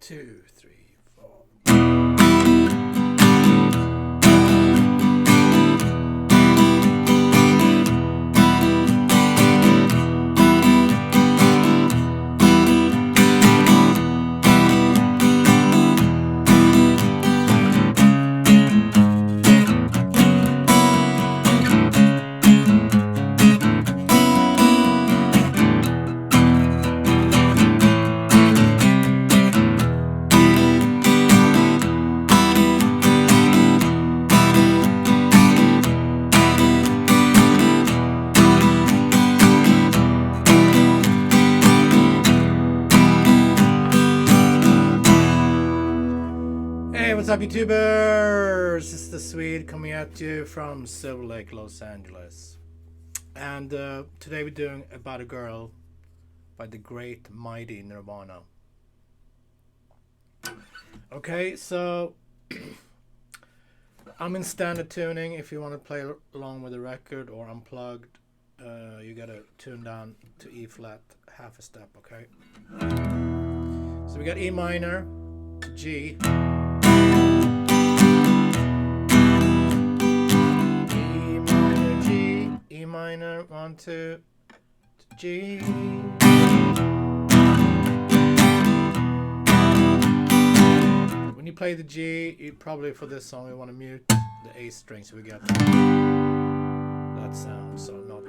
2, 3, 4. What's up, YouTubers? It's the Swede coming at you from Silver Lake, Los Angeles. And today we're doing About a Girl by the great mighty Nirvana. Okay, so I'm in standard tuning. If you want to play along with the record or unplugged, you gotta tune down to E flat half a step, okay? So we got E minor to G. E minor, 1, 2, to G. When you play the G, you probably for this song we want to mute the A string so we get that sound, so not.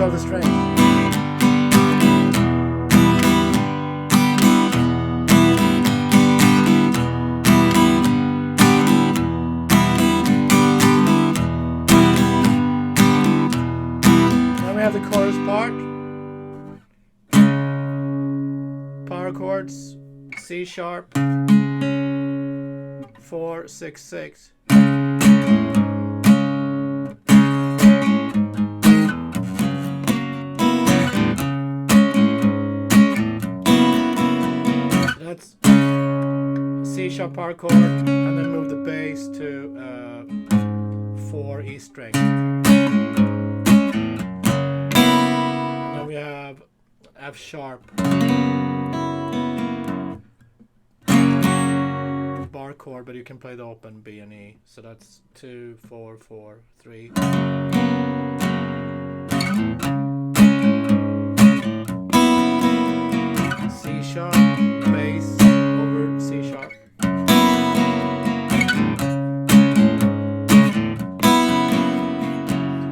The string. Now we have the chorus part. Power chords, C sharp, 4, 6, 6. That's C sharp power chord, and then move the bass to 4 E string. And then we have F sharp bar chord, but you can play the open B and E. So that's 2, 4, 4, 3. C sharp, bass over C sharp.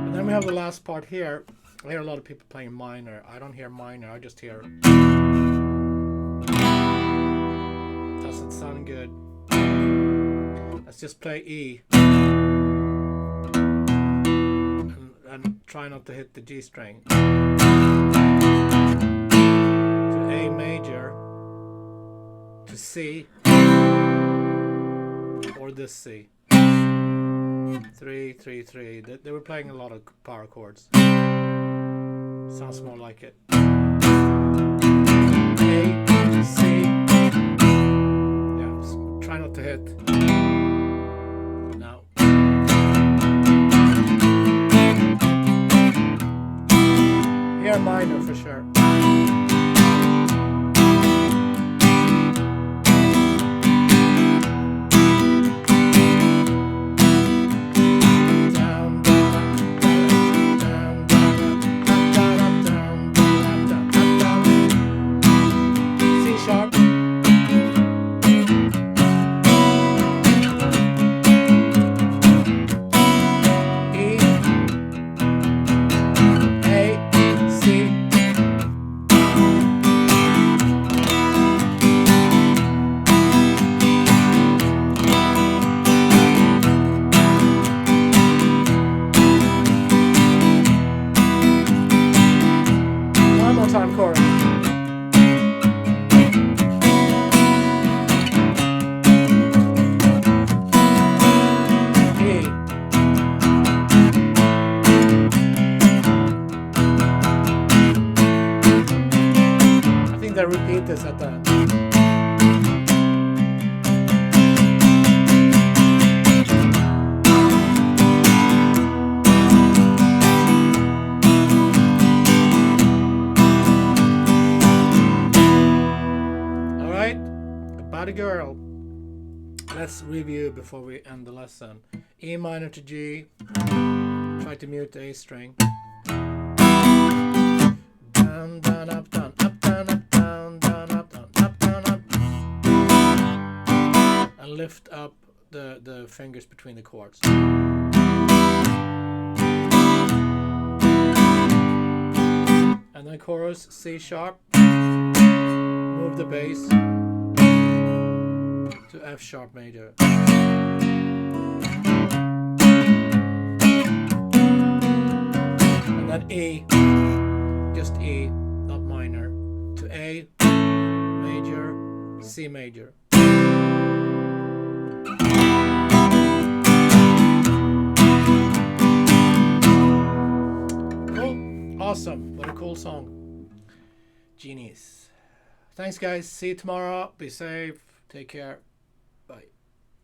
And then we have the last part here. I hear a lot of people playing minor. I don't hear minor, I just hear. Doesn't sound good. Let's just play E. And try not to hit the G string. A major to C or this C. 3, 3, 3. They were playing a lot of power chords. Sounds more like it. A, C. Yeah, try not to hit. Now. Here minor for sure. repeat this at the end. Alright, about a girl. Let's review before we end the lesson. E minor to G. Try to mute the A string. Down, down, up, down, up, down, up, down, down, up, down, up, down, up. And lift up the fingers between the chords. And then chorus, C sharp. Move the bass to F sharp major. And then E, just E, not minor, to A major, C major. Cool, awesome, what a cool song. Genius. Thanks guys, see you tomorrow, be safe, take care.